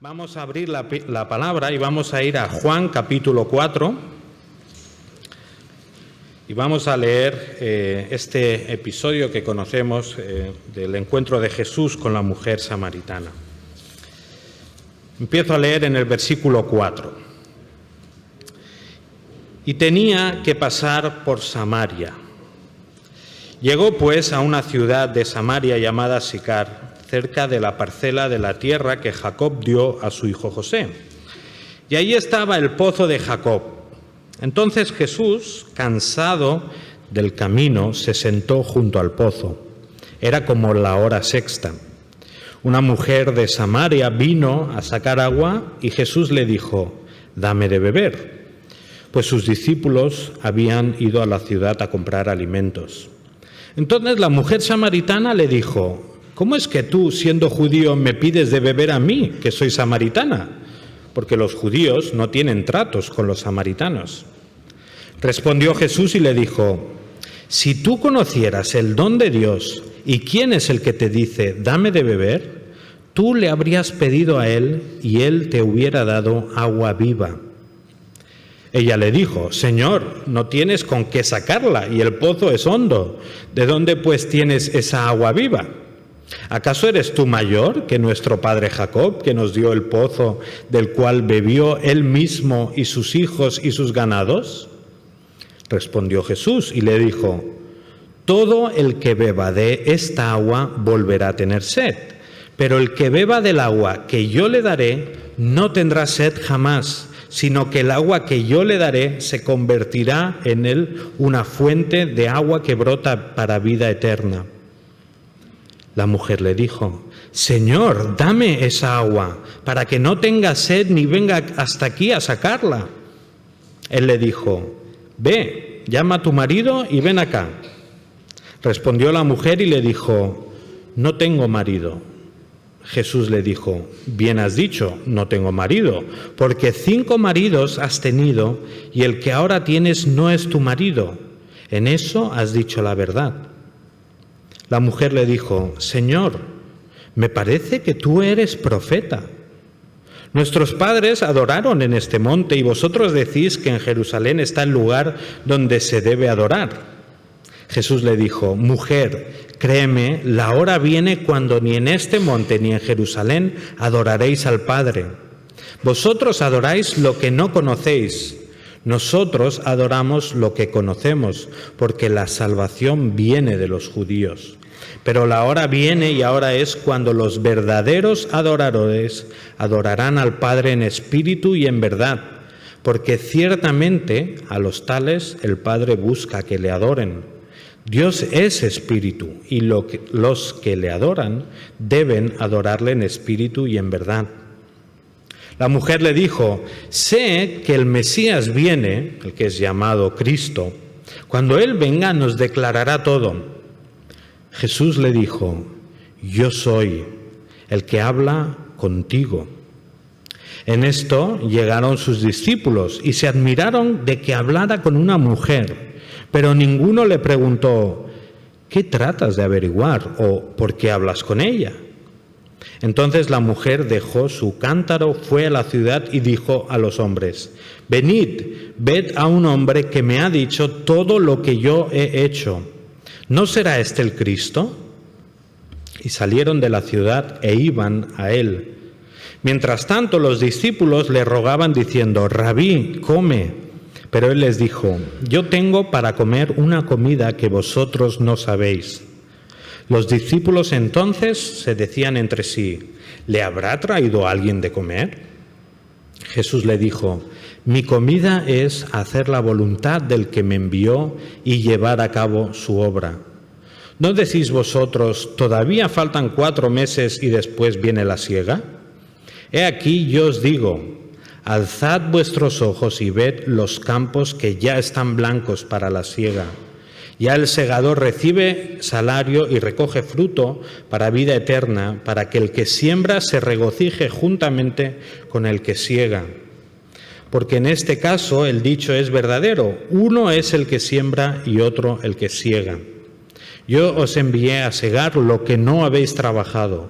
Vamos a abrir la palabra y vamos a ir a Juan capítulo 4 y vamos a leer este episodio que conocemos del encuentro de Jesús con la mujer samaritana. Empiezo a leer en el versículo 4. Y tenía que pasar por Samaria. Llegó pues a una ciudad de Samaria llamada Sicar, cerca de la parcela de la tierra que Jacob dio a su hijo José. Y allí estaba el pozo de Jacob. Entonces Jesús, cansado del camino, se sentó junto al pozo. Era como la hora sexta. Una mujer de Samaria vino a sacar agua y Jesús le dijo: «Dame de beber», pues sus discípulos habían ido a la ciudad a comprar alimentos. Entonces la mujer samaritana le dijo: «¿Cómo es que tú, siendo judío, me pides de beber a mí, que soy samaritana?» Porque los judíos no tienen tratos con los samaritanos. Respondió Jesús y le dijo: «Si tú conocieras el don de Dios y quién es el que te dice, dame de beber, tú le habrías pedido a él y él te hubiera dado agua viva». Ella le dijo: «Señor, no tienes con qué sacarla y el pozo es hondo. ¿De dónde pues tienes esa agua viva? ¿Acaso eres tú mayor que nuestro padre Jacob, que nos dio el pozo del cual bebió él mismo y sus hijos y sus ganados?» Respondió Jesús y le dijo: «Todo el que beba de esta agua volverá a tener sed, pero el que beba del agua que yo le daré no tendrá sed jamás, sino que el agua que yo le daré se convertirá en él una fuente de agua que brota para vida eterna». La mujer le dijo: «Señor, dame esa agua, para que no tenga sed ni venga hasta aquí a sacarla». Él le dijo: «Ve, llama a tu marido y ven acá». Respondió la mujer y le dijo: «No tengo marido». Jesús le dijo: «Bien has dicho, no tengo marido, porque 5 maridos has tenido y el que ahora tienes no es tu marido. En eso has dicho la verdad». La mujer le dijo: «Señor, me parece que tú eres profeta. Nuestros padres adoraron en este monte y vosotros decís que en Jerusalén está el lugar donde se debe adorar». Jesús le dijo: «Mujer, créeme, la hora viene cuando ni en este monte ni en Jerusalén adoraréis al Padre. Vosotros adoráis lo que no conocéis. Nosotros adoramos lo que conocemos, porque la salvación viene de los judíos. Pero la hora viene y ahora es cuando los verdaderos adoradores adorarán al Padre en espíritu y en verdad, porque ciertamente a los tales el Padre busca que le adoren. Dios es espíritu y los que le adoran deben adorarle en espíritu y en verdad». La mujer le dijo: «Sé que el Mesías viene», el que es llamado Cristo. «Cuando Él venga nos declarará todo». Jesús le dijo: «Yo soy el que habla contigo». En esto llegaron sus discípulos y se admiraron de que hablara con una mujer, pero ninguno le preguntó: «¿Qué tratas de averiguar?» o «¿Por qué hablas con ella?». Entonces la mujer dejó su cántaro, fue a la ciudad y dijo a los hombres: «Venid, ved a un hombre que me ha dicho todo lo que yo he hecho. ¿No será este el Cristo?». Y salieron de la ciudad e iban a él. Mientras tanto los discípulos le rogaban diciendo: «Rabí, come». Pero él les dijo: «Yo tengo para comer una comida que vosotros no sabéis». Los discípulos entonces se decían entre sí: «¿Le habrá traído alguien de comer?». Jesús le dijo: «Mi comida es hacer la voluntad del que me envió y llevar a cabo su obra. ¿No decís vosotros, todavía faltan 4 meses y después viene la siega? He aquí yo os digo, alzad vuestros ojos y ved los campos que ya están blancos para la siega. Ya el segador recibe salario y recoge fruto para vida eterna, para que el que siembra se regocije juntamente con el que siega. Porque en este caso el dicho es verdadero: uno es el que siembra y otro el que siega. Yo os envié a segar lo que no habéis trabajado.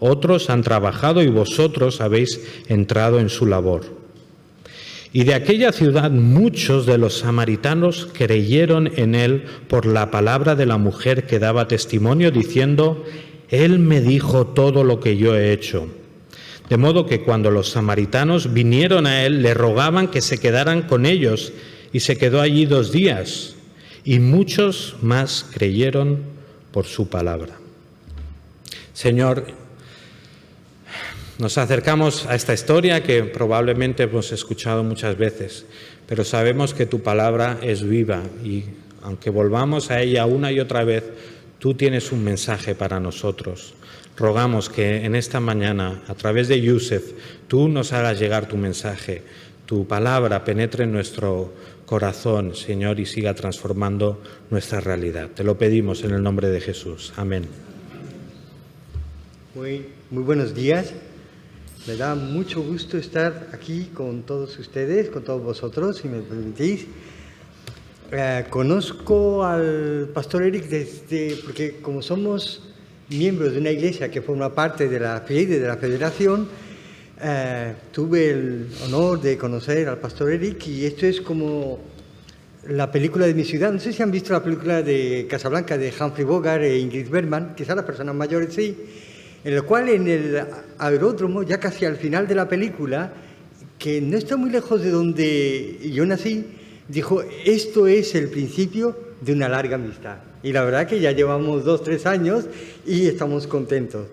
Otros han trabajado y vosotros habéis entrado en su labor. Y de aquella ciudad muchos de los samaritanos creyeron en él por la palabra de la mujer que daba testimonio, diciendo: Él me dijo todo lo que yo he hecho. De modo que cuando los samaritanos vinieron a él, le rogaban que se quedaran con ellos, y se quedó allí 2 días, y muchos más creyeron por su palabra. Señor, nos acercamos a esta historia que probablemente hemos escuchado muchas veces, pero sabemos que tu palabra es viva y aunque volvamos a ella una y otra vez, tú tienes un mensaje para nosotros. Rogamos que en esta mañana, a través de Yusef, tú nos hagas llegar tu mensaje, tu palabra penetre en nuestro corazón, Señor, y siga transformando nuestra realidad. Te lo pedimos en el nombre de Jesús. Amén. Muy buenos días. Me da mucho gusto estar aquí con todos ustedes, con todos vosotros, si me permitís. Conozco al pastor Eric porque como somos miembros de una iglesia que forma parte de la FIEIDE, de la Federación, tuve el honor de conocer al pastor Eric, y esto es como la película de mi ciudad. No sé si han visto la película de Casablanca de Humphrey Bogart e Ingrid Bergman, quizás las personas mayores sí, en el cual en el aeródromo, ya casi al final de la película, que no está muy lejos de donde yo nací, dijo: esto es el principio de una larga amistad. Y la verdad que ya llevamos 2-3 años y estamos contentos.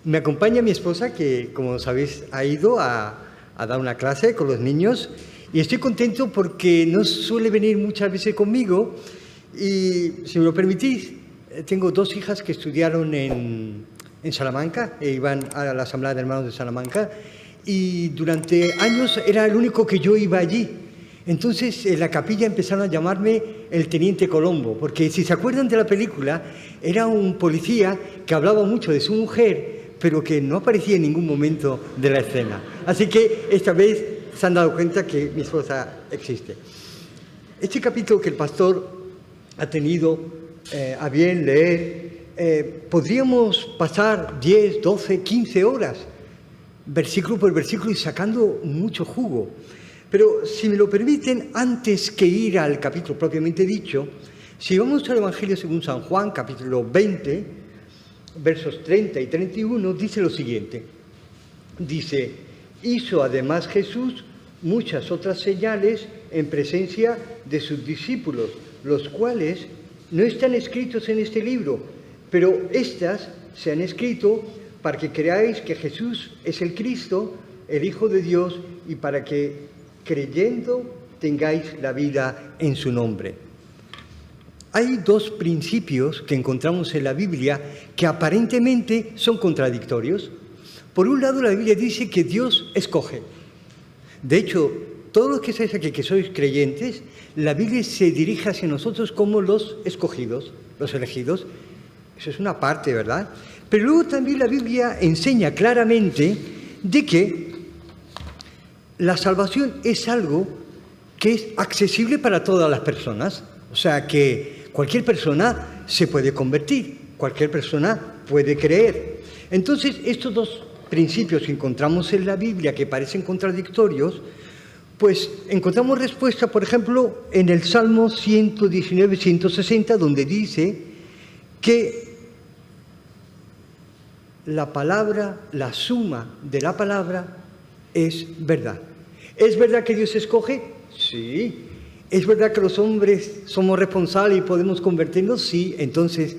Me acompaña mi esposa, que como sabéis ha ido a dar una clase con los niños, y estoy contento porque no suele venir muchas veces conmigo. Y si me lo permitís, tengo 2 hijas que estudiaron en Salamanca, e iban a la Asamblea de Hermanos de Salamanca, y durante años era el único que yo iba allí. Entonces en la capilla empezaron a llamarme el Teniente Colombo, porque si se acuerdan de la película, era un policía que hablaba mucho de su mujer, pero que no aparecía en ningún momento de la escena. Así que esta vez se han dado cuenta que mi esposa existe. Este capítulo que el pastor ha tenido a bien leer, podríamos pasar 10, 12, 15 horas, versículo por versículo, y sacando mucho jugo. Pero si me lo permiten, antes que ir al capítulo propiamente dicho, si vamos al Evangelio según San Juan, capítulo 20, versos 30 y 31, dice lo siguiente. Dice: hizo además Jesús muchas otras señales en presencia de sus discípulos, los cuales no están escritos en este libro, pero estas se han escrito para que creáis que Jesús es el Cristo, el Hijo de Dios, y para que creyendo tengáis la vida en su nombre. Hay 2 principios que encontramos en la Biblia que aparentemente son contradictorios. Por un lado, la Biblia dice que Dios escoge. De hecho, todos los que estáis aquí, que sois creyentes, la Biblia se dirige hacia nosotros como los escogidos, los elegidos. Eso es una parte, ¿verdad? Pero luego también la Biblia enseña claramente de que la salvación es algo que es accesible para todas las personas. O sea, que cualquier persona se puede convertir, cualquier persona puede creer. Entonces, estos 2 principios que encontramos en la Biblia, que parecen contradictorios, pues encontramos respuesta, por ejemplo, en el Salmo 119, 160, donde dice que la palabra, la suma de la palabra es verdad. ¿Es verdad que Dios escoge? Sí. ¿Es verdad que los hombres somos responsables y podemos convertirnos? Sí. Entonces,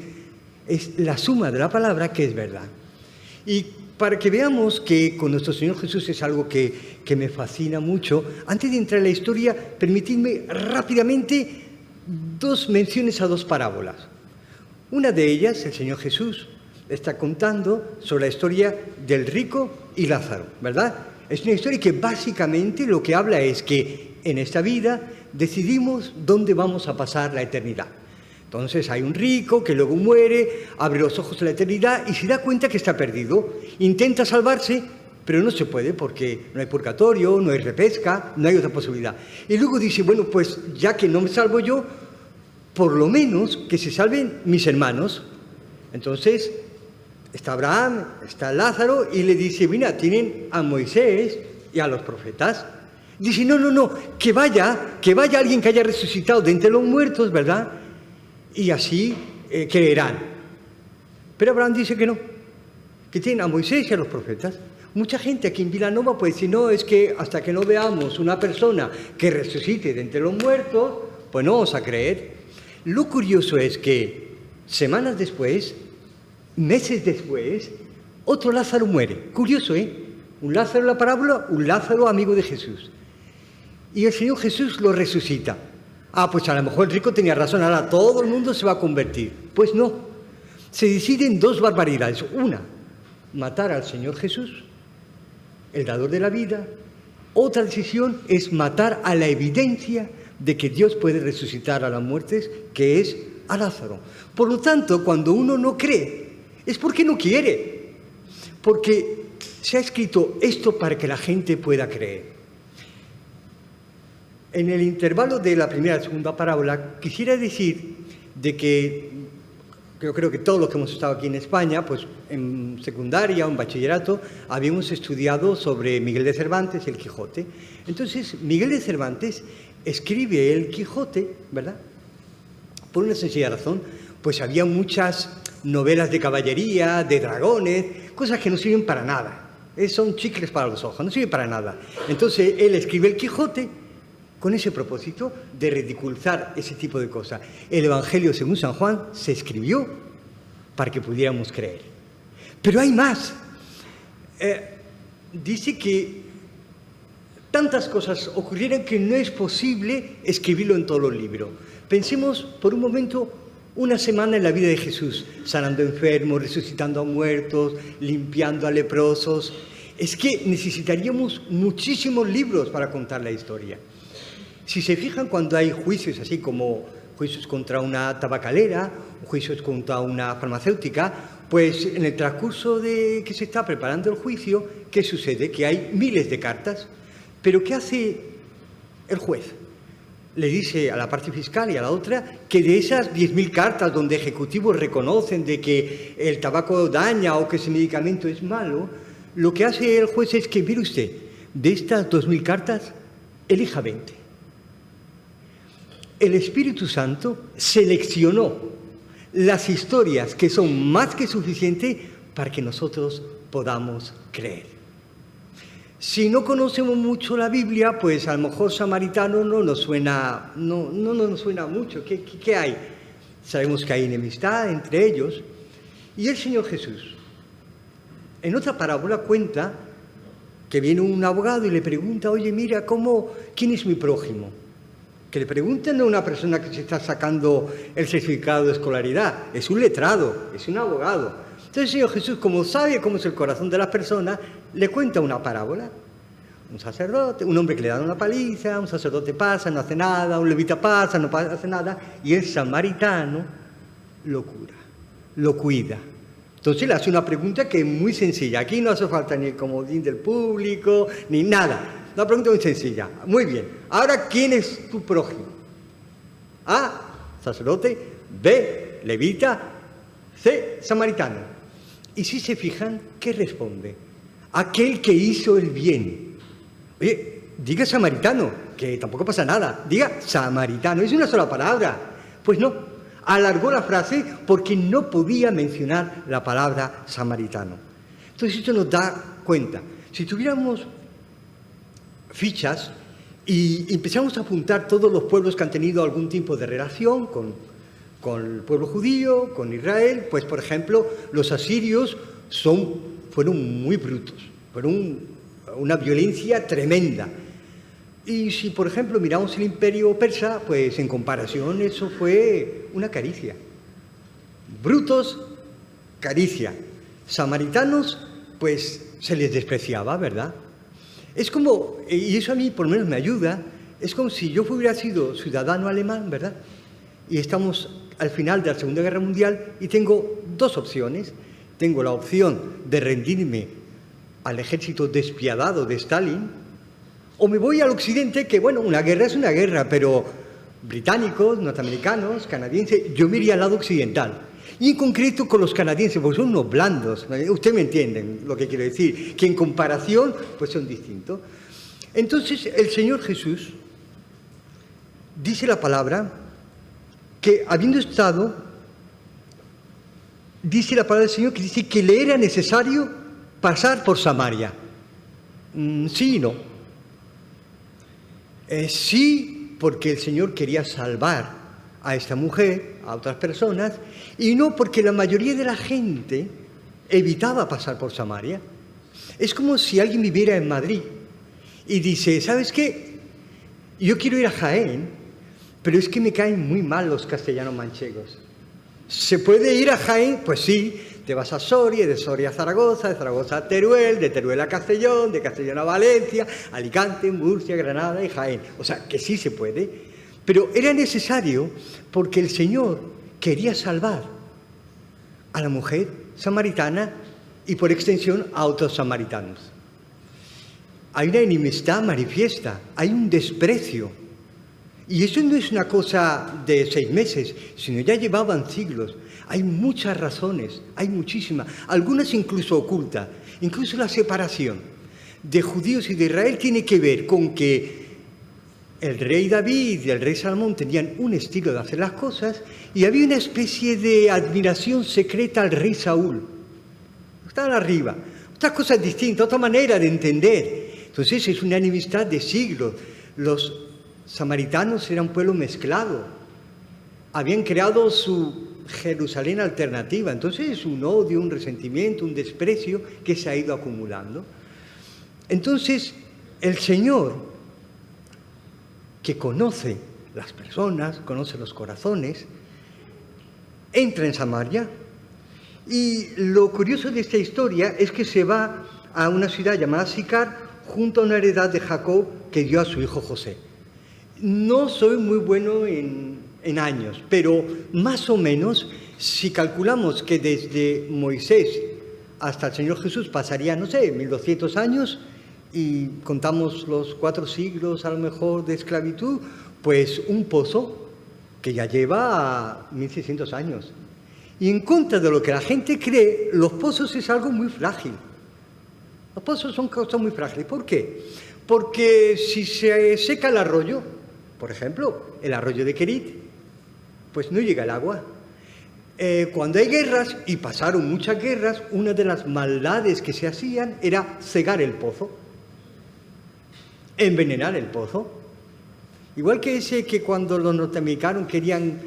es la suma de la palabra que es verdad. Y para que veamos que con nuestro Señor Jesús es algo que me fascina mucho, antes de entrar en la historia, permitidme rápidamente 2 menciones a 2 parábolas. Una de ellas, el Señor Jesús está contando sobre la historia del rico y Lázaro, ¿verdad? Es una historia que básicamente lo que habla es que en esta vida decidimos dónde vamos a pasar la eternidad. Entonces hay un rico que luego muere, abre los ojos a la eternidad y se da cuenta que está perdido. Intenta salvarse, pero no se puede porque no hay purgatorio, no hay repesca, no hay otra posibilidad. Y luego dice, bueno, pues ya que no me salvo yo, por lo menos que se salven mis hermanos. Entonces está Abraham, está Lázaro, y le dice, mira, tienen a Moisés y a los profetas. Dice, no, que vaya alguien que haya resucitado de entre los muertos, ¿verdad? Y así creerán. Pero Abraham dice que no, que tienen a Moisés y a los profetas. Mucha gente aquí en Vilanova puede decir, no, es que hasta que no veamos una persona que resucite de entre los muertos, pues no vamos a creer. Lo curioso es que semanas después, meses después, otro Lázaro muere. Curioso, ¿eh? Un Lázaro en la parábola, un Lázaro amigo de Jesús. Y el Señor Jesús lo resucita. Pues a lo mejor el rico tenía razón, ahora todo el mundo se va a convertir. Pues no. Se deciden dos barbaridades. Una, matar al Señor Jesús, el dador de la vida. Otra decisión es matar a la evidencia de que Dios puede resucitar a las muertes, que es a Lázaro. Por lo tanto, cuando uno no cree, es porque no quiere. Porque se ha escrito esto para que la gente pueda creer. En el intervalo de la primera y segunda parábola, quisiera decir de que yo creo que todos los que hemos estado aquí en España, pues en secundaria o en bachillerato, habíamos estudiado sobre Miguel de Cervantes, el Quijote. Entonces, Miguel de Cervantes escribe el Quijote, ¿verdad? Por una sencilla razón, pues había muchas novelas de caballería, de dragones, cosas que no sirven para nada. Son chicles para los ojos, no sirven para nada. Entonces, él escribe el Quijote con ese propósito de ridiculizar ese tipo de cosas. El Evangelio según San Juan se escribió para que pudiéramos creer. Pero hay más. Dice que tantas cosas ocurrieron que no es posible escribirlo en todos los libros. Pensemos por un momento una semana en la vida de Jesús, sanando enfermos, resucitando a muertos, limpiando a leprosos. Es que necesitaríamos muchísimos libros para contar la historia. Si se fijan, cuando hay juicios así como juicios contra una tabacalera, juicios contra una farmacéutica, pues en el transcurso de que se está preparando el juicio, ¿qué sucede? Que hay miles de cartas. Pero ¿qué hace el juez? Le dice a la parte fiscal y a la otra que de esas 10.000 cartas donde ejecutivos reconocen de que el tabaco daña o que ese medicamento es malo, lo que hace el juez es que, mire usted, de estas 2.000 cartas, elija 20. El Espíritu Santo seleccionó las historias que son más que suficientes para que nosotros podamos creer. Si no conocemos mucho la Biblia, pues a lo mejor samaritano no nos suena mucho. ¿Qué hay? Sabemos que hay enemistad entre ellos. Y el Señor Jesús, en otra parábola, cuenta que viene un abogado y le pregunta, oye, mira, ¿quién es mi prójimo? Que le pregunten a una persona que se está sacando el certificado de escolaridad. Es un letrado, es un abogado. Entonces el Señor Jesús, como sabe cómo es el corazón de las personas, le cuenta una parábola. Un sacerdote, un hombre que le da una paliza, un sacerdote pasa, no hace nada, un levita pasa, no hace nada, y el samaritano lo cura, lo cuida. Entonces le hace una pregunta que es muy sencilla. Aquí no hace falta ni el comodín del público, ni nada. Una pregunta muy sencilla. Muy bien. Ahora, ¿quién es tu prójimo? A, sacerdote. B, levita. C, samaritano. Y si se fijan, ¿qué responde? Aquel que hizo el bien. Oye, diga samaritano, que tampoco pasa nada. Diga samaritano. Es una sola palabra. Pues no. Alargó la frase porque no podía mencionar la palabra samaritano. Entonces esto nos da cuenta. Si tuviéramos fichas y empezamos a apuntar todos los pueblos que han tenido algún tipo de relación con el pueblo judío, con Israel, pues por ejemplo los asirios fueron muy brutos, fueron una violencia tremenda. Y si por ejemplo miramos el imperio persa, pues en comparación eso fue una caricia. Brutos, caricia. Samaritanos, pues se les despreciaba, ¿verdad? Es como, y eso a mí por lo menos me ayuda, es como si yo hubiera sido ciudadano alemán, ¿verdad? Y estamos al final de la Segunda Guerra Mundial y tengo dos opciones. Tengo la opción de rendirme al ejército despiadado de Stalin, o me voy al occidente, que bueno, una guerra es una guerra, pero británicos, norteamericanos, canadienses, yo me iría al lado occidental. Y en concreto con los canadienses, porque son unos blandos. Ustedes me entienden lo que quiero decir, que en comparación pues son distintos. Entonces el Señor Jesús dice la palabra que habiendo estado, dice la palabra del Señor que dice que le era necesario pasar por Samaria. Sí y no. Sí, porque el Señor quería salvar a esta mujer, a otras personas, y no porque la mayoría de la gente evitaba pasar por Samaria. Es como si alguien viviera en Madrid y dice, ¿sabes qué? Yo quiero ir a Jaén, pero es que me caen muy mal los castellanos manchegos. ¿Se puede ir a Jaén? Pues sí, te vas a Soria, de Soria a Zaragoza, de Zaragoza a Teruel, de Teruel a Castellón, de Castellón a Valencia, Alicante, Murcia, Granada y Jaén. O sea, que sí se puede, pero era necesario porque el Señor quería salvar a la mujer samaritana y por extensión a otros samaritanos. Hay una enemistad manifiesta, hay un desprecio. Y eso no es una cosa de 6 meses, sino ya llevaban siglos. Hay muchas razones, hay muchísimas, algunas incluso ocultas. Incluso la separación de judíos y de Israel tiene que ver con que el rey David y el rey Salomón tenían un estilo de hacer las cosas y había una especie de admiración secreta al rey Saúl. Estaban arriba, otras cosas distintas, otra manera de entender. Entonces es una enemistad de siglos. Los samaritanos eran un pueblo mezclado, habían creado su Jerusalén alternativa, entonces es un odio, un resentimiento, un desprecio que se ha ido acumulando. Entonces el Señor, que conoce las personas, conoce los corazones, entra en Samaria y lo curioso de esta historia es que se va a una ciudad llamada Sicar junto a una heredad de Jacob que dio a su hijo José. No soy muy bueno en años, pero más o menos, si calculamos que desde Moisés hasta el Señor Jesús pasaría, no sé, 1200 años, y contamos los 4 siglos a lo mejor de esclavitud, pues un pozo que ya lleva 1600 años. Y en contra de lo que la gente cree, los pozos es algo muy frágil. Los pozos son cosas muy frágiles. ¿Por qué? Porque si se seca el arroyo, por ejemplo, el arroyo de Kerit, pues no llega el agua. Cuando hay guerras, y pasaron muchas guerras, una de las maldades que se hacían era cegar el pozo, envenenar el pozo. Igual que ese que cuando los norteamericanos querían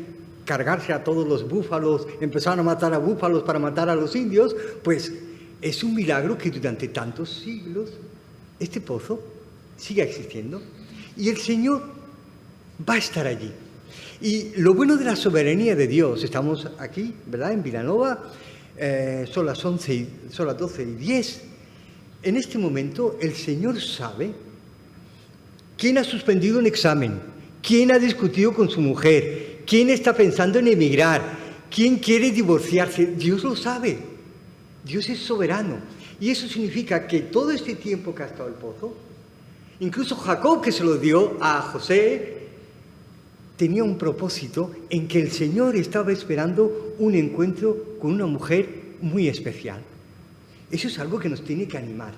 cargarse a todos los búfalos, empezaron a matar a búfalos para matar a los indios, pues es un milagro que durante tantos siglos este pozo siga existiendo. Y el Señor va a estar allí. Y lo bueno de la soberanía de Dios, estamos aquí, ¿verdad?, en Vilanova, son las 12:10. En este momento el Señor sabe quién ha suspendido un examen, quién ha discutido con su mujer, quién está pensando en emigrar, quién quiere divorciarse. Dios lo sabe. Dios es soberano. Y eso significa que todo este tiempo que ha estado el pozo, incluso Jacob, que se lo dio a José, tenía un propósito en que el Señor estaba esperando un encuentro con una mujer muy especial. Eso es algo que nos tiene que animar.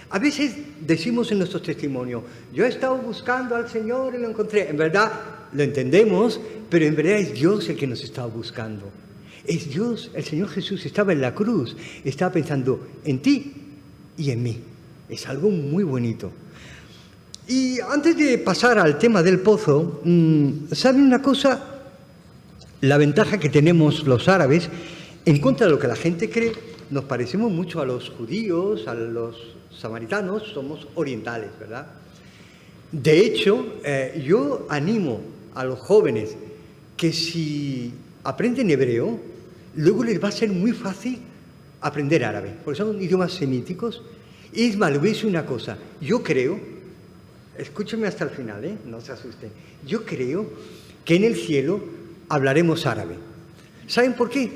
A veces decimos en nuestros testimonios, yo he estado buscando al Señor y lo encontré. En verdad lo entendemos, pero en verdad es Dios el que nos estaba buscando. Es Dios, el Señor Jesús estaba en la cruz, estaba pensando en ti y en mí. Es algo muy bonito. Y antes de pasar al tema del pozo, ¿saben una cosa? La ventaja que tenemos los árabes, en contra de lo que la gente cree, nos parecemos mucho a los judíos, a los samaritanos, somos orientales, ¿verdad? De hecho, yo animo a los jóvenes que si aprenden hebreo, luego les va a ser muy fácil aprender árabe, porque son idiomas semíticos. Y es más, les voy a decir una cosa, yo creo, escúchenme hasta el final, no se asusten, yo creo que en el cielo hablaremos árabe. ¿Saben por qué?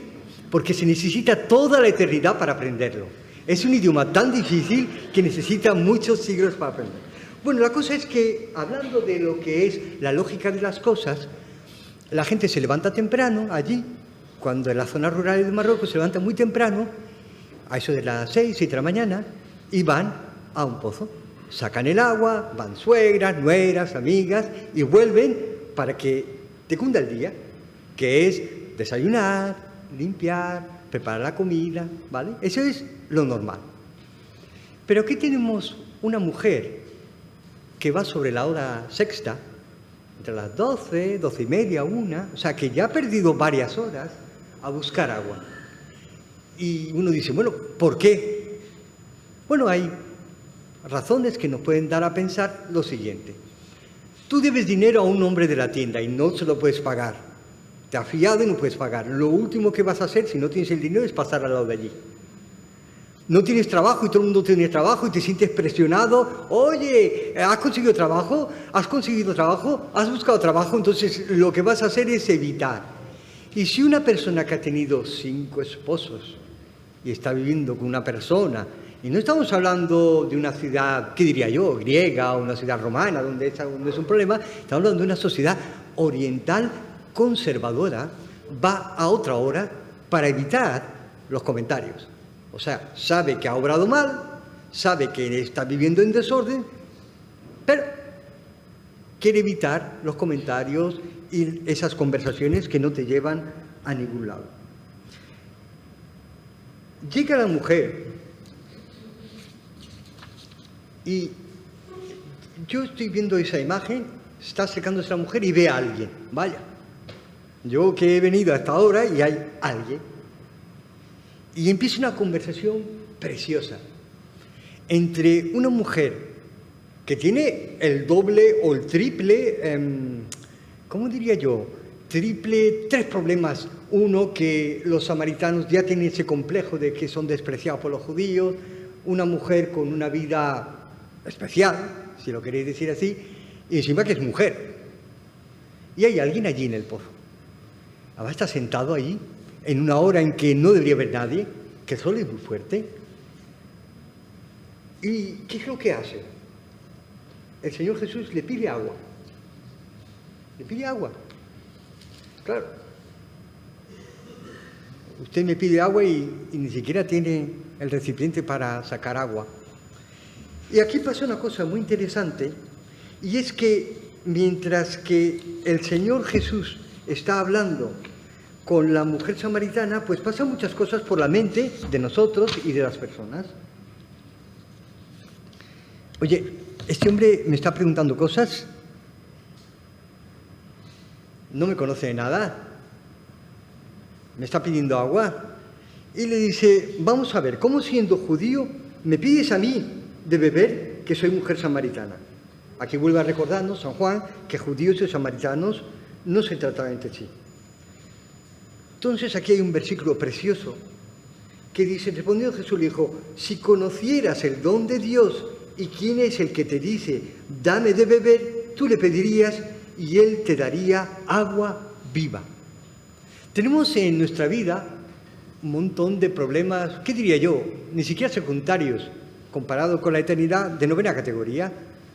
Porque se necesita toda la eternidad para aprenderlo. Es un idioma tan difícil que necesita muchos siglos para aprender. Bueno, la cosa es que, hablando de lo que es la lógica de las cosas, la gente se levanta temprano allí cuando en las zonas rurales de Marruecos se levantan muy temprano, a eso de las 6, 7 de la mañana, y van a un pozo. Sacan el agua, van suegras, nueras, amigas, y vuelven para que te cunda el día, que es desayunar, limpiar, preparar la comida, ¿vale? Eso es lo normal. Pero aquí tenemos una mujer que va sobre la hora sexta, entre las 12, 12 y media, 1, o sea que ya ha perdido varias horas a buscar agua. Y uno dice, bueno, ¿por qué? Bueno, hay razones que nos pueden dar a pensar lo siguiente. Tú debes dinero a un hombre de la tienda y no se lo puedes pagar. Te ha fiado y no puedes pagar. Lo último que vas a hacer si no tienes el dinero es pasar al lado de allí. No tienes trabajo y todo el mundo tiene trabajo y te sientes presionado. Oye, ¿has conseguido trabajo? ¿Has conseguido trabajo? ¿Has buscado trabajo? Entonces lo que vas a hacer es evitar. Y si una persona que ha tenido 5 esposos y está viviendo con una persona, y no estamos hablando de una ciudad, ¿qué diría yo?, griega o una ciudad romana, donde es un problema, estamos hablando de una sociedad oriental conservadora, va a otra hora para evitar los comentarios. O sea, sabe que ha obrado mal, sabe que está viviendo en desorden, pero quiere evitar los comentarios y esas conversaciones que no te llevan a ningún lado. Llega la mujer y yo estoy viendo esa imagen, está acercándose la mujer y ve a alguien. Vaya, yo que he venido hasta ahora y hay alguien. Y empieza una conversación preciosa entre una mujer que tiene el doble o el triple, ¿cómo diría yo? Tres problemas. Uno, que los samaritanos ya tienen ese complejo de que son despreciados por los judíos. Una mujer con una vida especial, si lo queréis decir así, y encima que es mujer. Y hay alguien allí en el pozo. Ahora está sentado ahí, en una hora en que no debería haber nadie, que el sol es muy fuerte. ¿Y qué es lo que hace? El Señor Jesús le pide agua. Le pide agua. Claro. Usted me pide agua y ni siquiera tiene el recipiente para sacar agua. Y aquí pasa una cosa muy interesante, y es que mientras que el Señor Jesús está hablando con la mujer samaritana, pues pasan muchas cosas por la mente de nosotros y de las personas. Oye, este hombre me está preguntando cosas, no me conoce de nada, me está pidiendo agua, y le dice, vamos a ver, ¿cómo siendo judío me pides a mí de beber que soy mujer samaritana? Aquí vuelve a recordarnos San Juan que judíos y samaritanos no se trataban entre sí. Entonces aquí hay un versículo precioso que dice, respondió Jesús, le dijo, si conocieras el don de Dios y quién es el que te dice, dame de beber, tú le pedirías y él te daría agua viva. Tenemos en nuestra vida un montón de problemas, ¿qué diría yo?, ni siquiera secundarios, comparado con la eternidad, de novena categoría.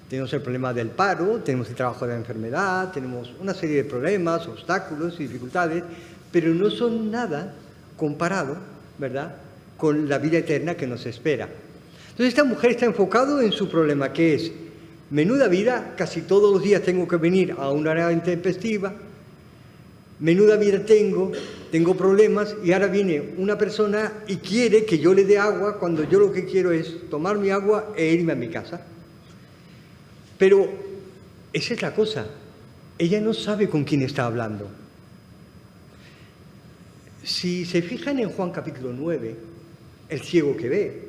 Tenemos el problema del paro, tenemos el trabajo de la enfermedad, tenemos una serie de problemas, obstáculos y dificultades, pero no son nada comparado, ¿verdad?, con la vida eterna que nos espera. Entonces esta mujer está enfocada en su problema, que es, menuda vida, casi todos los días tengo que venir a una hora intempestiva, menuda vida tengo problemas, y ahora viene una persona y quiere que yo le dé agua cuando yo lo que quiero es tomar mi agua e irme a mi casa. Pero esa es la cosa, ella no sabe con quién está hablando. Si se fijan en Juan capítulo 9, el ciego que ve,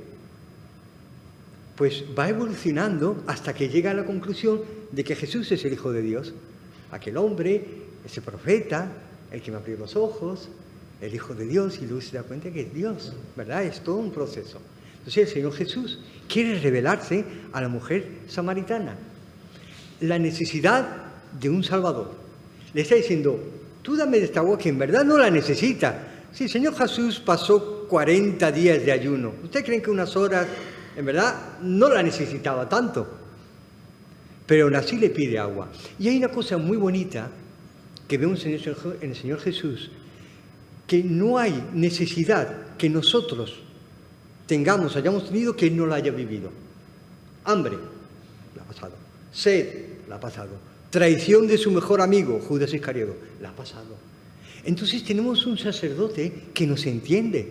pues va evolucionando hasta que llega a la conclusión de que Jesús es el Hijo de Dios. Aquel hombre, ese profeta, el que me abrió los ojos, el Hijo de Dios, y luego se da cuenta que es Dios, ¿verdad? Es todo un proceso. Entonces el Señor Jesús quiere revelarse a la mujer samaritana. La necesidad de un Salvador. Le está diciendo, tú dame de esta agua que en verdad no la necesita. Sí, el Señor Jesús pasó 40 días de ayuno. ¿Ustedes creen que unas horas, en verdad, no la necesitaba tanto? Pero aún así le pide agua. Y hay una cosa muy bonita que vemos en el Señor Jesús, que no hay necesidad que nosotros hayamos tenido, que no la haya vivido. Hambre, la ha pasado. Sed, la ha pasado. Traición de su mejor amigo, Judas Iscariote, la ha pasado. Entonces tenemos un sacerdote que nos entiende.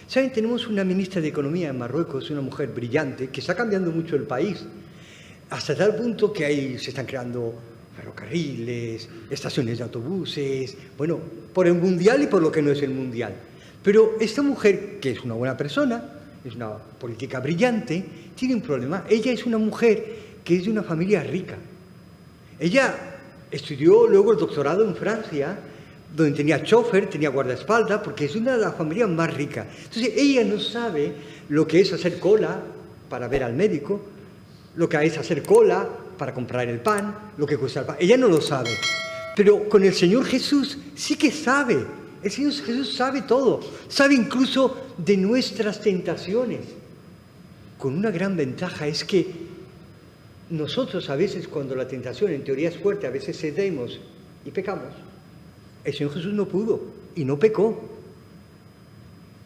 ¿Saben? Tenemos una ministra de Economía en Marruecos, una mujer brillante, que está cambiando mucho el país, hasta tal punto que se están creando ferrocarriles, estaciones de autobuses, bueno, por el mundial y por lo que no es el mundial. Pero esta mujer, que es una buena persona, es una política brillante, tiene un problema. Ella es una mujer que es de una familia rica. Ella estudió luego el doctorado en Francia, donde tenía chofer, tenía guardaespaldas, porque es una de las familias más ricas. Entonces, ella no sabe lo que es hacer cola para ver al médico, lo que es hacer cola para comprar el pan, lo que cuesta el pan. Ella no lo sabe. Pero con el Señor Jesús sí que sabe. El Señor Jesús sabe todo. Sabe incluso de nuestras tentaciones. Con una gran ventaja es que nosotros a veces, cuando la tentación en teoría es fuerte, a veces cedemos y pecamos. El Señor Jesús no pudo y no pecó.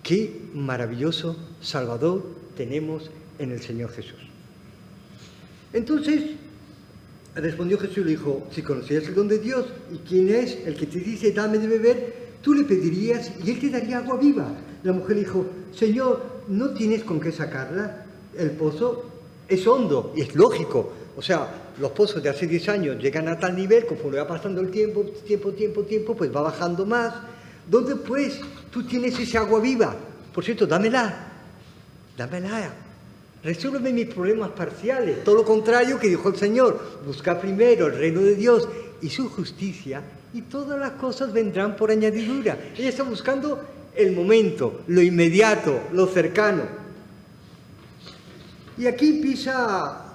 Qué maravilloso Salvador tenemos en el Señor Jesús. Entonces, respondió Jesús y le dijo: si conocieras el don de Dios y quién es el que te dice dame de beber, tú le pedirías y él te daría agua viva. La mujer le dijo: Señor, ¿no tienes con qué sacarla? El pozo es hondo y es lógico. O sea, los pozos de hace 10 años llegan a tal nivel, conforme va pasando el tiempo, pues va bajando más. ¿Dónde pues tú tienes esa agua viva? Por cierto, dámela. Resuélveme mis problemas parciales. Todo lo contrario que dijo el Señor: busca primero el reino de Dios y su justicia, y todas las cosas vendrán por añadidura. Ella está buscando el momento, lo inmediato, lo cercano. Y aquí empieza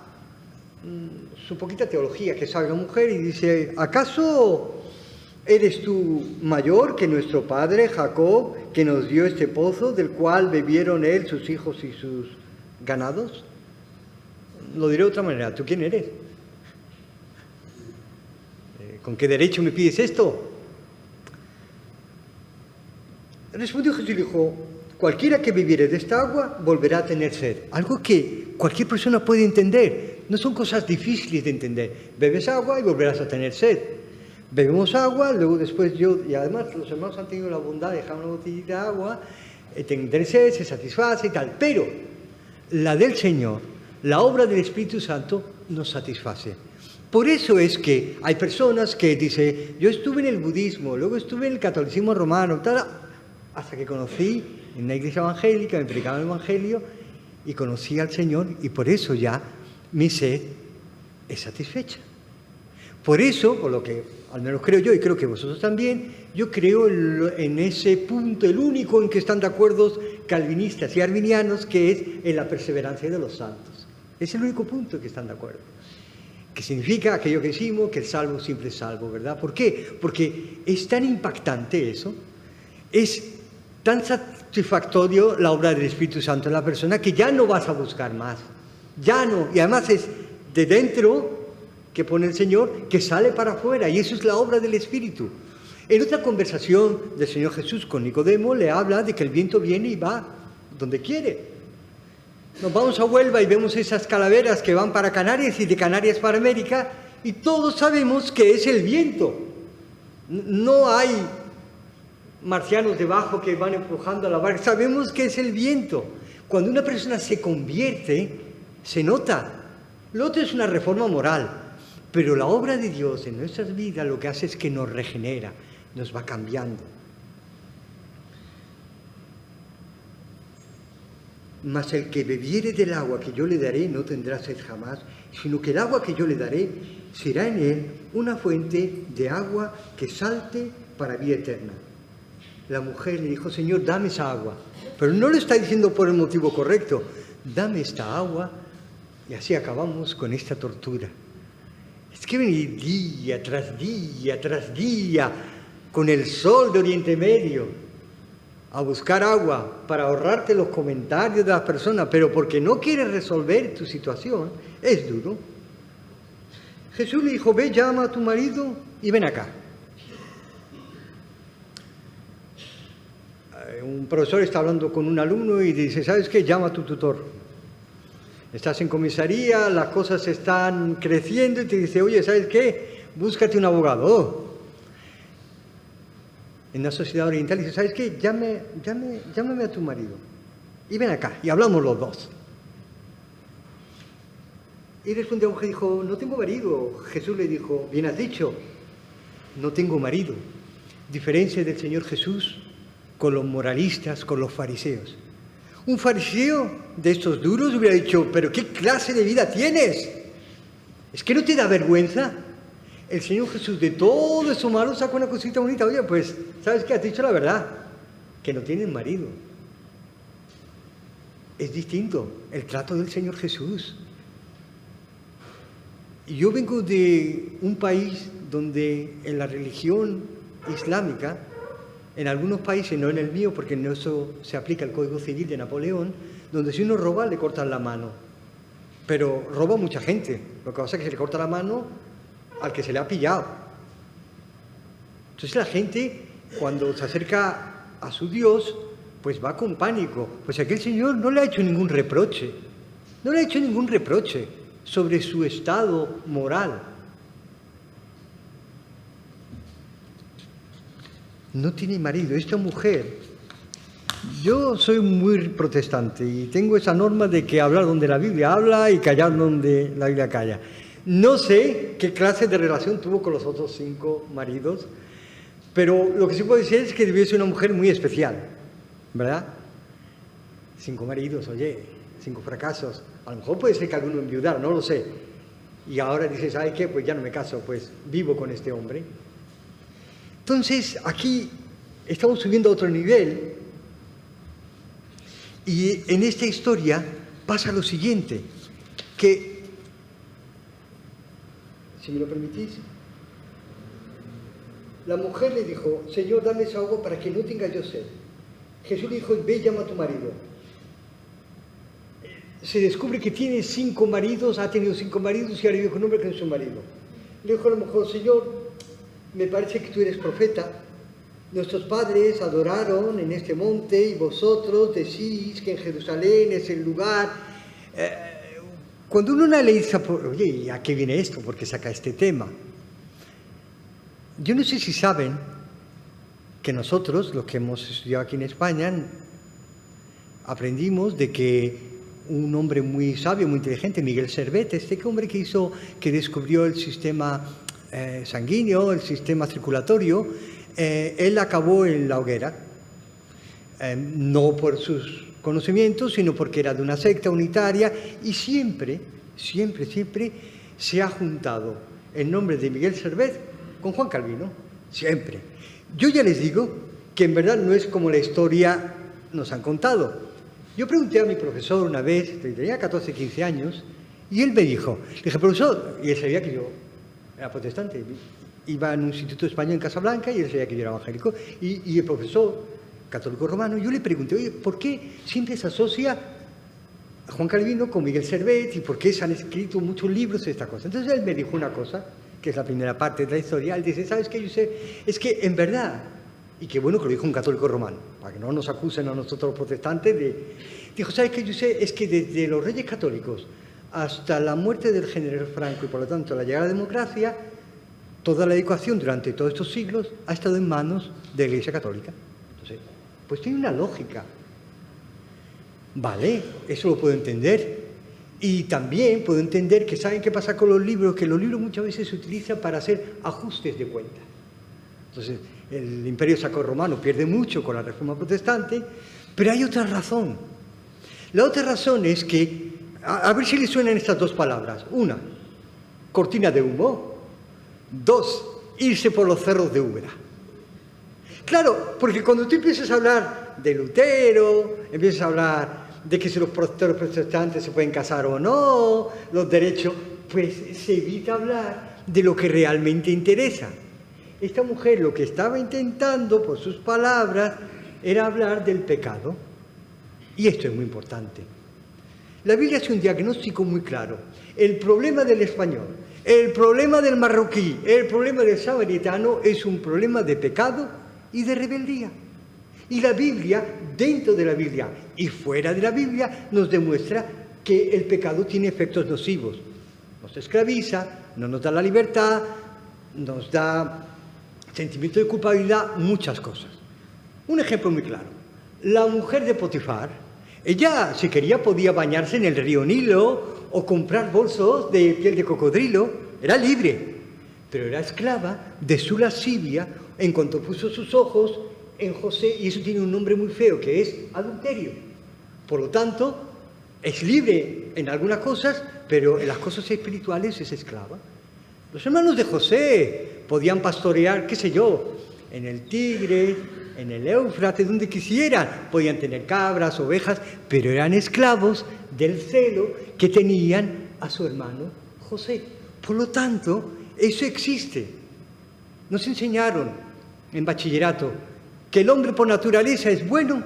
su poquita teología que sabe la mujer y dice: ¿acaso eres tú mayor que nuestro padre Jacob, que nos dio este pozo, del cual bebieron él, sus hijos y sus ganados? Lo diré de otra manera: ¿tú quién eres? ¿Con qué derecho me pides esto? Respondió Jesús y dijo: cualquiera que bebiere de esta agua volverá a tener sed. Algo que cualquier persona puede entender. No son cosas difíciles de entender. Bebes agua y volverás a tener sed. Bebemos agua, luego después y además los hermanos han tenido la bondad de dejar una botellita de agua, tener sed, se satisface y tal. Pero la del Señor, la obra del Espíritu Santo, nos satisface. Por eso es que hay personas que dicen: yo estuve en el budismo, luego estuve en el catolicismo romano, tal, hasta que conocí en una iglesia evangélica, me predicaban el Evangelio y conocí al Señor, y por eso ya mi sed es satisfecha. Por eso, por lo que al menos creo yo, y creo que vosotros también, yo creo en ese punto, el único en que están de acuerdo calvinistas y arminianos, que es en la perseverancia de los santos. Es el único punto en que están de acuerdo. Que significa aquello que decimos, que el salvo siempre es salvo, ¿verdad? ¿Por qué? Porque es tan impactante eso, es tan satisfactorio la obra del Espíritu Santo en la persona, que ya no vas a buscar más. Ya no. Y además es de dentro que pone el Señor, que sale para afuera, y eso es la obra del Espíritu. En otra conversación del Señor Jesús con Nicodemo le habla de que el viento viene y va donde quiere. Nos vamos a Huelva y vemos esas calaveras que van para Canarias y de Canarias para América, y todos sabemos que es el viento. No hay marcianos debajo que van empujando a la barca, sabemos que es el viento. Cuando una persona se convierte, se nota. Lo otro es una reforma moral, pero la obra de Dios en nuestras vidas lo que hace es que nos regenera, nos va cambiando. Mas el que bebiere del agua que yo le daré no tendrá sed jamás, sino que el agua que yo le daré será en él una fuente de agua que salte para vida eterna. La mujer le dijo: Señor, dame esa agua. Pero no lo está diciendo por el motivo correcto. Dame esta agua. Y así acabamos con esta tortura. Es que venir día tras día, con el sol de Oriente Medio, a buscar agua para ahorrarte los comentarios de las personas, pero porque no quieres resolver tu situación, es duro. Jesús le dijo: ve, llama a tu marido y ven acá. un profesor está hablando con un alumno y dice, ¿sabes qué? Llama a tu tutor. Estás en comisaría, las cosas están creciendo y te dice, oye, ¿sabes qué? Búscate un abogado. En una sociedad oriental dice, ¿sabes qué? Llámame a tu marido y ven acá y hablamos los dos. Y respondió la mujer, dijo, no tengo marido. Jesús le dijo, bien has dicho, no tengo marido. Diferencia del Señor Jesús con los moralistas, con los fariseos. Un fariseo de estos duros hubiera dicho, pero ¿qué clase de vida tienes? ¿Es que no te da vergüenza? El Señor Jesús de todo eso malo sacó una cosita bonita. Oye, pues, ¿sabes qué? Has dicho la verdad, que no tienes marido. Es distinto el trato del Señor Jesús. Y yo vengo de un país donde en la religión islámica, en algunos países, no en el mío, porque en eso se aplica el Código Civil de Napoleón, donde si uno roba le cortan la mano. Pero roba mucha gente. Lo que pasa es que se le corta la mano al que se le ha pillado. Entonces la gente, cuando se acerca a su Dios, pues va con pánico. Pues aquel señor no le ha hecho ningún reproche. No le ha hecho ningún reproche sobre su estado moral. No tiene marido. Esta mujer, yo soy muy protestante y tengo esa norma de que hablar donde la Biblia habla y callar donde la Biblia calla. No sé qué clase de relación tuvo con los otros 5 maridos, pero lo que sí puedo decir es que debió ser una mujer muy especial, ¿verdad? 5 maridos, oye, 5 fracasos. A lo mejor puede ser que alguno enviudara, no lo sé. Y ahora dices, ¿sabes qué? Pues ya no me caso, pues vivo con este hombre. Entonces, aquí estamos subiendo a otro nivel y en esta historia pasa lo siguiente, que, si me lo permitís, la mujer le dijo, Señor, dame esa agua para que no tenga yo sed. Jesús le dijo, ve, llama a tu marido. Se descubre que tiene 5 maridos, ha tenido 5 maridos y ahora vive con un hombre que no es su marido. Le dijo a lo mejor, Señor, me parece que tú eres profeta. Nuestros padres adoraron en este monte y vosotros decís que en Jerusalén es el lugar. Cuando uno analiza, oye, ¿a qué viene esto? ¿Por qué saca este tema? Yo no sé si saben que nosotros, los que hemos estudiado aquí en España, aprendimos de que un hombre muy sabio, muy inteligente, Miguel Servet, este hombre que descubrió el sistema sanguíneo, el sistema circulatorio, él acabó en la hoguera, no por sus conocimientos, sino porque era de una secta unitaria y siempre se ha juntado el nombre de Miguel Servet con Juan Calvino, siempre. Yo ya les digo que en verdad no es como la historia nos han contado. Yo pregunté a mi profesor una vez, tenía 14, 15 años, y él me dijo, le dije, profesor, y él sabía que yo era protestante, iba en un instituto español en Casablanca y él sabía que yo era evangélico, y el profesor, católico romano, yo le pregunté, oye, ¿por qué siempre se asocia a Juan Calvino con Miguel Servet y por qué se han escrito muchos libros de esta cosa? Entonces él me dijo una cosa, que es la primera parte de la historia, él dice, ¿sabes qué, Josep? Es que en verdad, y qué bueno que lo dijo un católico romano, para que no nos acusen a nosotros los protestantes dijo, ¿sabes qué, Josep? Es que desde los reyes católicos hasta la muerte del general Franco y por lo tanto la llegada de la democracia, toda la educación durante todos estos siglos ha estado en manos de la Iglesia Católica. Entonces, pues tiene una lógica. Vale, eso lo puedo entender. Y también puedo entender que ¿saben qué pasa con los libros? Que los libros muchas veces se utilizan para hacer ajustes de cuenta. Entonces, el Imperio Sacro-Romano pierde mucho con la Reforma Protestante, pero hay otra razón. La otra razón es que, a ver si les suenan estas 2 palabras. 1, cortina de humo. 2, irse por los cerros de Úbeda. Claro, porque cuando tú empiezas a hablar de Lutero, empiezas a hablar de que si los protestantes se pueden casar o no, los derechos, pues se evita hablar de lo que realmente interesa. Esta mujer lo que estaba intentando, por sus palabras, era hablar del pecado. Y esto es muy importante. La Biblia hace un diagnóstico muy claro. El problema del español, el problema del marroquí, el problema del samaritano es un problema de pecado y de rebeldía. Y la Biblia, dentro de la Biblia y fuera de la Biblia, nos demuestra que el pecado tiene efectos nocivos. Nos esclaviza, no nos da la libertad, nos da sentimiento de culpabilidad, muchas cosas. Un ejemplo muy claro. La mujer de Potifar, ella, si quería, podía bañarse en el río Nilo o comprar bolsos de piel de cocodrilo. Era libre, pero era esclava de su lascivia en cuanto puso sus ojos en José, y eso tiene un nombre muy feo, que es adulterio. Por lo tanto, es libre en algunas cosas, pero en las cosas espirituales es esclava. Los hermanos de José podían pastorear, qué sé yo, en el Tigre, en el Éufrates, donde quisieran. Podían tener cabras, ovejas, pero eran esclavos del celo que tenían a su hermano José. Por lo tanto, eso existe. Nos enseñaron en bachillerato que el hombre por naturaleza es bueno.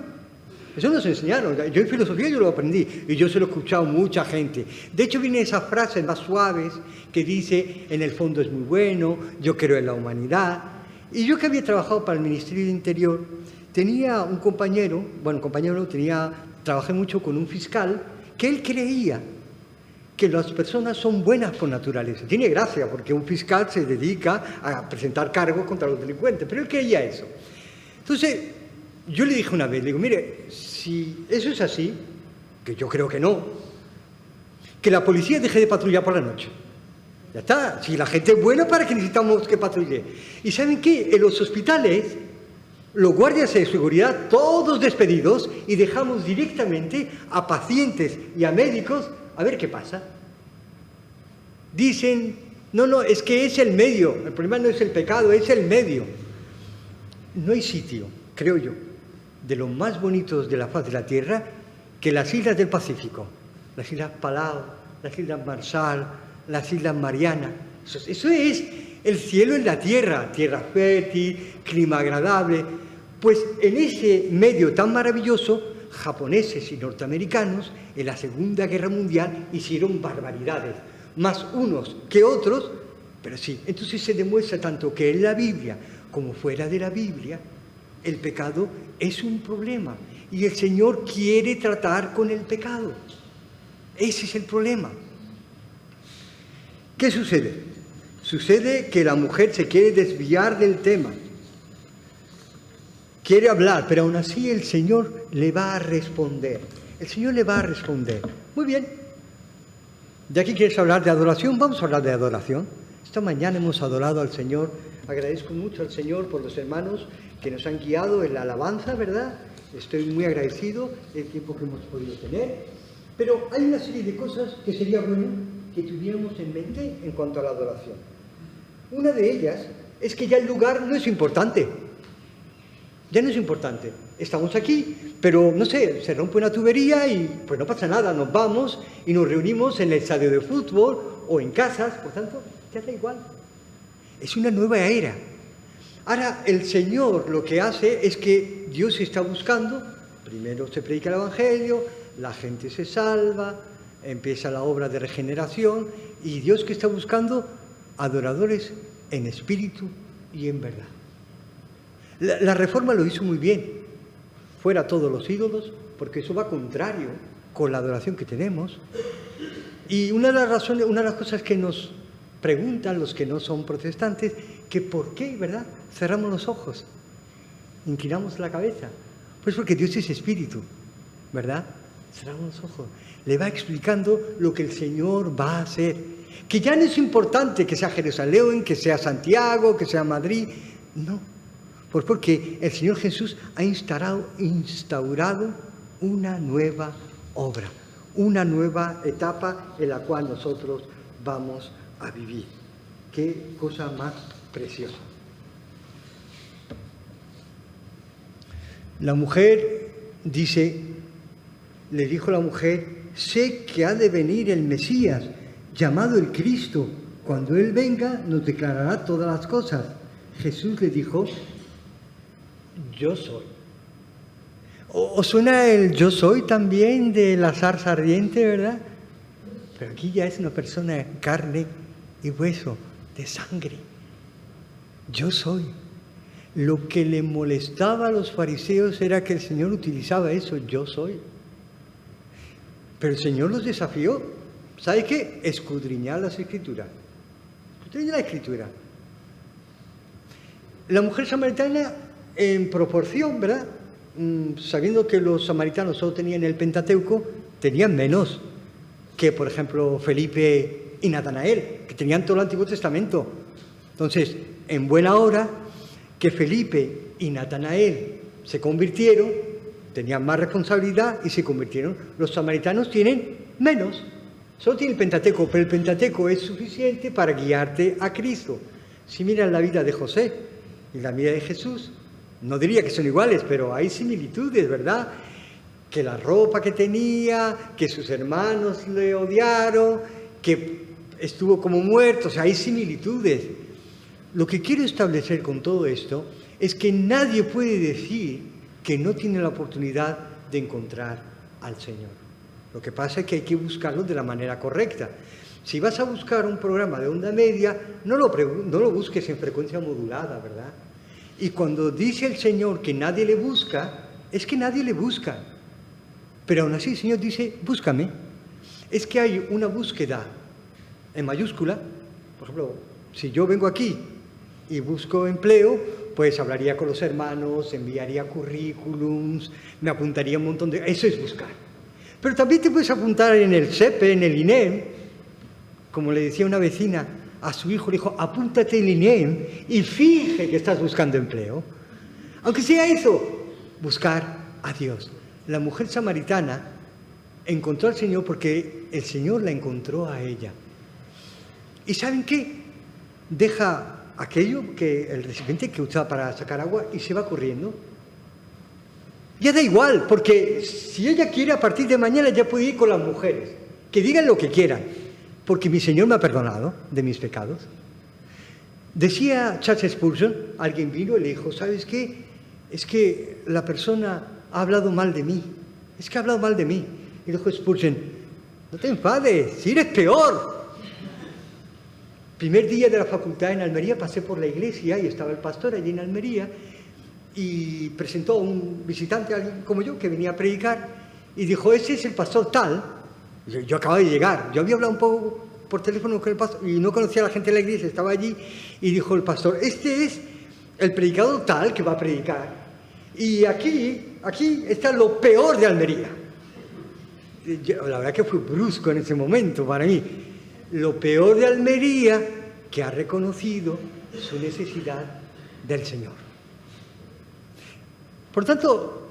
Eso nos enseñaron. Yo en filosofía yo lo aprendí y yo se lo he escuchado a mucha gente. De hecho, vienen esas frases más suaves que dice, en el fondo es muy bueno, yo creo en la humanidad. Y yo que había trabajado para el Ministerio de Interior, tenía un compañero, trabajé mucho con un fiscal, que él creía que las personas son buenas por naturaleza. Tiene gracia, porque un fiscal se dedica a presentar cargos contra los delincuentes, pero él creía eso. Entonces, yo le dije una vez, le digo, mire, si eso es así, que yo creo que no, que la policía deje de patrullar por la noche. Ya está, si la gente es buena, ¿para qué necesitamos que patrulle? ¿Y saben qué? En los hospitales, los guardias de seguridad, todos despedidos, y dejamos directamente a pacientes y a médicos a ver qué pasa. Dicen, no, es que es el medio, el problema no es el pecado, es el medio. No hay sitio, creo yo, de los más bonitos de la faz de la Tierra que las islas del Pacífico, las islas Palau, las islas Marshall, las islas Marianas. Eso es el cielo en la tierra, tierra fértil, clima agradable. Pues en ese medio tan maravilloso, japoneses y norteamericanos en la Segunda Guerra Mundial hicieron barbaridades, más unos que otros, pero sí. Entonces se demuestra tanto que en la Biblia como fuera de la Biblia, el pecado es un problema y el Señor quiere tratar con el pecado. Ese es el problema. ¿Qué sucede? Sucede que la mujer se quiere desviar del tema. Quiere hablar, pero aún así el Señor le va a responder. El Señor le va a responder. Muy bien. Ya que quieres hablar de adoración, vamos a hablar de adoración. Esta mañana hemos adorado al Señor. Agradezco mucho al Señor por los hermanos que nos han guiado en la alabanza, ¿verdad? Estoy muy agradecido del tiempo que hemos podido tener. Pero hay una serie de cosas que sería bueno que tuviéramos en mente en cuanto a la adoración. Una de ellas es que ya el lugar no es importante. Ya no es importante. Estamos aquí, pero no sé, se rompe una tubería y pues no pasa nada. Nos vamos y nos reunimos en el estadio de fútbol o en casas, por tanto, ya da igual. Es una nueva era. Ahora, el Señor lo que hace es que Dios está buscando, primero se predica el Evangelio, la gente se salva, empieza la obra de regeneración, y Dios que está buscando adoradores en espíritu y en verdad. La Reforma lo hizo muy bien, fuera todos los ídolos, porque eso va contrario con la adoración que tenemos. Y una de las cosas que nos preguntan los que no son protestantes, que por qué, ¿verdad?, cerramos los ojos, inclinamos la cabeza. Pues porque Dios es espíritu, ¿verdad? Cerramos los ojos. Le va explicando lo que el Señor va a hacer. Que ya no es importante que sea Jerusalén, que sea Santiago, que sea Madrid. No. Pues porque el Señor Jesús ha instaurado una nueva obra, una nueva etapa en la cual nosotros vamos a vivir. Qué cosa más preciosa. La mujer le dijo la mujer, sé que ha de venir el Mesías, llamado el Cristo. Cuando Él venga, nos declarará todas las cosas. Jesús le dijo, yo soy. ¿Os suena el yo soy también de la zarza ardiente, verdad? Pero aquí ya es una persona de carne y hueso, de sangre. Yo soy. Lo que le molestaba a los fariseos era que el Señor utilizaba eso, yo soy. Pero el Señor los desafió. ¿Sabe qué? Escudriñar las Escrituras. Escudriñar la Escritura. La mujer samaritana, en proporción, ¿verdad? Sabiendo que los samaritanos solo tenían el Pentateuco, tenían menos que, por ejemplo, Felipe y Natanael, que tenían todo el Antiguo Testamento. Entonces, en buena hora que Felipe y Natanael se convirtieron, tenían más responsabilidad y se convirtieron. Los samaritanos tienen menos, solo tienen el Pentateuco, pero el Pentateuco es suficiente para guiarte a Cristo. Si miran la vida de José y la vida de Jesús, no diría que son iguales, pero hay similitudes, ¿verdad? Que la ropa que tenía, que sus hermanos le odiaron, que estuvo como muerto, o sea, hay similitudes. Lo que quiero establecer con todo esto es que nadie puede decir que no tiene la oportunidad de encontrar al Señor. Lo que pasa es que hay que buscarlo de la manera correcta. Si vas a buscar un programa de onda media, no lo busques en frecuencia modulada, ¿verdad? Y cuando dice el Señor que nadie le busca, es que nadie le busca. Pero aún así el Señor dice, búscame. Es que hay una búsqueda en mayúscula. Por ejemplo, si yo vengo aquí y busco empleo, pues hablaría con los hermanos, enviaría currículums, me apuntaría un montón de... Eso es buscar. Pero también te puedes apuntar en el SEPE, en el INEM, como le decía una vecina a su hijo, le dijo, apúntate al INEM y finge que estás buscando empleo. Aunque sea eso, buscar a Dios. La mujer samaritana encontró al Señor porque el Señor la encontró a ella. ¿Y saben qué? Deja aquello que el recipiente que usaba para sacar agua y se va corriendo. Ya da igual, porque si ella quiere, a partir de mañana ya puede ir con las mujeres, que digan lo que quieran, porque mi Señor me ha perdonado de mis pecados. Decía Charles Spurgeon, alguien vino y le dijo, ¿sabes qué? Es que la persona ha hablado mal de mí, es que ha hablado mal de mí. Y dijo Spurgeon, no te enfades, si eres peor. Primer día de la facultad en Almería pasé por la iglesia y estaba el pastor allí en Almería y presentó a un visitante, alguien como yo, que venía a predicar y dijo, ese es el pastor tal. Yo acababa de llegar, yo había hablado un poco por teléfono con el pastor y no conocía a la gente de la iglesia, estaba allí y dijo el pastor, este es el predicador tal que va a predicar y aquí está lo peor de Almería. La verdad que fue brusco en ese momento para mí. Lo peor de Almería, que ha reconocido su necesidad del Señor. Por tanto,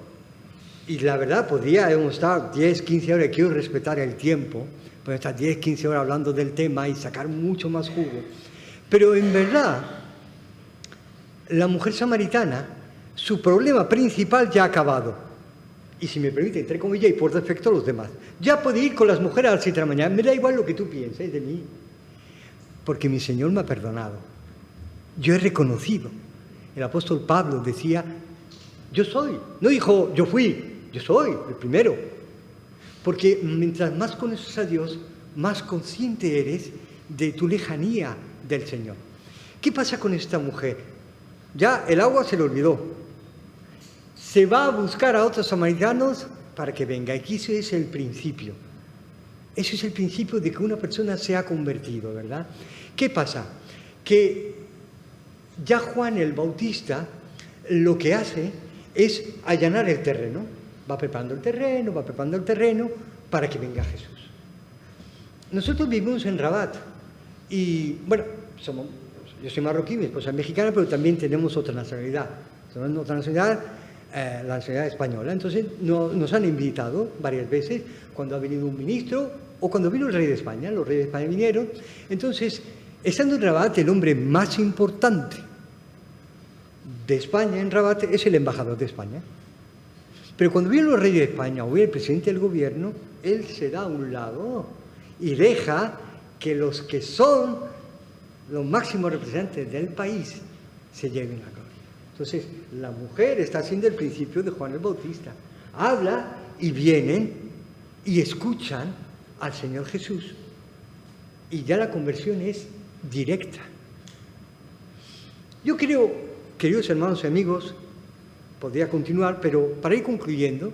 y la verdad, podríamos estar 10, 15 horas, quiero respetar el tiempo, podemos estar 10, 15 horas hablando del tema y sacar mucho más jugo. Pero en verdad, la mujer samaritana, su problema principal ya ha acabado. Y si me permite, entre comillas, y por defecto los demás. Ya puede ir con las mujeres a las 7 de la mañana. Me da igual lo que tú pienses de mí. Porque mi Señor me ha perdonado. Yo he reconocido. El apóstol Pablo decía, yo soy. No dijo, yo fui. Yo soy el primero. Porque mientras más conoces a Dios, más consciente eres de tu lejanía del Señor. ¿Qué pasa con esta mujer? Ya el agua se le olvidó. Se va a buscar a otros samaritanos para que venga. Y eso es el principio. Eso es el principio de que una persona se ha convertido, ¿verdad? ¿Qué pasa? Que ya Juan el Bautista lo que hace es allanar el terreno. Va preparando el terreno para que venga Jesús. Nosotros vivimos en Rabat y, bueno, yo soy marroquí, mi esposa es mexicana, pero también tenemos otra nacionalidad. Tenemos otra nacionalidad, la nacionalidad española. Entonces nos han invitado varias veces cuando ha venido un ministro o cuando vino el rey de España. Los reyes de España vinieron. Entonces, estando en Rabat, el hombre más importante de España en Rabat es el embajador de España. Pero cuando vienen los reyes de España o viene el presidente del gobierno, él se da a un lado y deja que los que son los máximos representantes del país se lleven la gloria. Entonces, la mujer está haciendo el principio de Juan el Bautista. Habla y vienen y escuchan al Señor Jesús. Y ya la conversión es directa. Yo creo queridos hermanos y amigos, podría continuar, pero para ir concluyendo,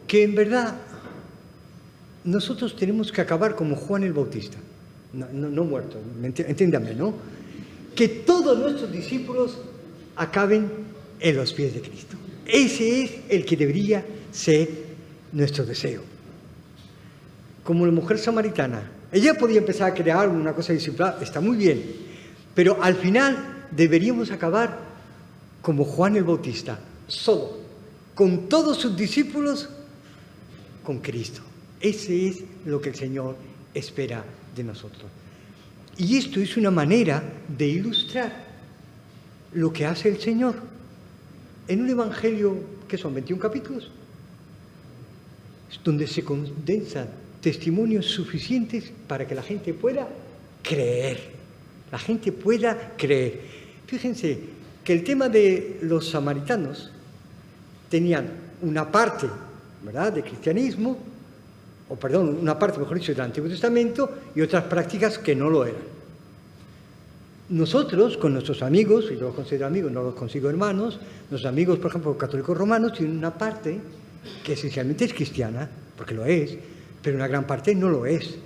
que en verdad nosotros tenemos que acabar como Juan el Bautista, no muerto, entiéndame, ¿no? Que todos nuestros discípulos acaben en los pies de Cristo. Ese es el que debería ser nuestro deseo. Como la mujer samaritana, ella podía empezar a crear una cosa disciplina, está muy bien, pero al final deberíamos acabar como Juan el Bautista, solo, con todos sus discípulos, con Cristo. Ese es lo que el Señor espera de nosotros. Y esto es una manera de ilustrar lo que hace el Señor. En un evangelio, que son 21 capítulos, donde se condensan testimonios suficientes para que la gente pueda creer. La gente pueda creer. Fíjense que el tema de los samaritanos tenían una parte, ¿verdad?, de cristianismo, o perdón, una parte, mejor dicho, del Antiguo Testamento y otras prácticas que no lo eran. Nosotros, con nuestros amigos, y yo los considero amigos, no los consigo hermanos, nuestros amigos, por ejemplo, católicos romanos, tienen una parte que esencialmente es cristiana, porque lo es, pero una gran parte no lo es.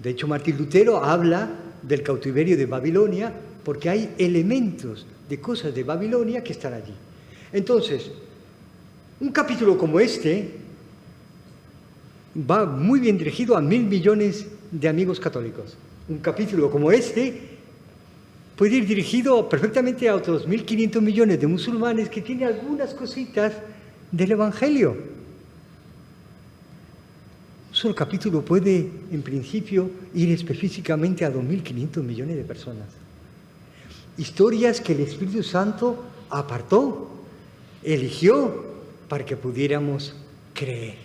De hecho, Martín Lutero habla del cautiverio de Babilonia porque hay elementos de cosas de Babilonia que están allí. Entonces, un capítulo como este va muy bien dirigido a 1.000 millones de amigos católicos. Un capítulo como este puede ir dirigido perfectamente a otros 1.500 millones de musulmanes que tienen algunas cositas del Evangelio. Un solo capítulo puede, en principio, ir específicamente a 2.500 millones de personas. Historias que el Espíritu Santo apartó, eligió para que pudiéramos creer.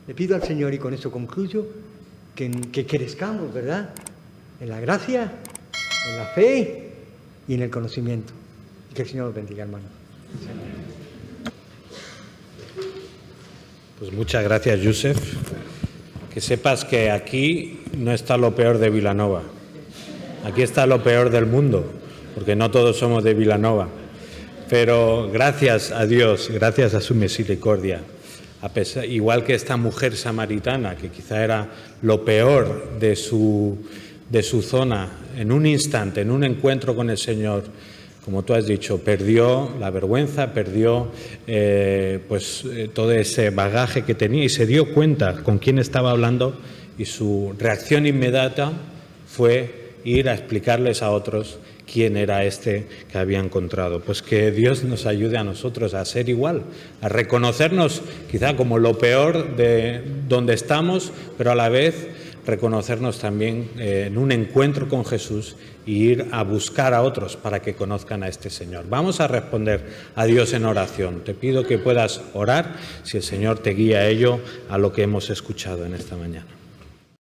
Le pido al Señor, y con esto concluyo, que crezcamos, ¿verdad?, en la gracia, en la fe y en el conocimiento. Y que el Señor los bendiga, hermanos. Pues muchas gracias, Josep. Que sepas que aquí no está lo peor de Vilanova. Aquí está lo peor del mundo, porque no todos somos de Vilanova. Pero gracias a Dios, gracias a su misericordia, igual que esta mujer samaritana, que quizá era lo peor de su zona, en un instante, en un encuentro con el Señor, como tú has dicho, perdió la vergüenza, perdió todo ese bagaje que tenía y se dio cuenta con quién estaba hablando, y su reacción inmediata fue ir a explicarles a otros quién era este que había encontrado. Pues que Dios nos ayude a nosotros a ser igual, a reconocernos quizá como lo peor de donde estamos, pero a la vez reconocernos también en un encuentro con Jesús y ir a buscar a otros para que conozcan a este Señor. Vamos a responder a Dios en oración. Te pido que puedas orar, si el Señor te guía a ello, a lo que hemos escuchado en esta mañana.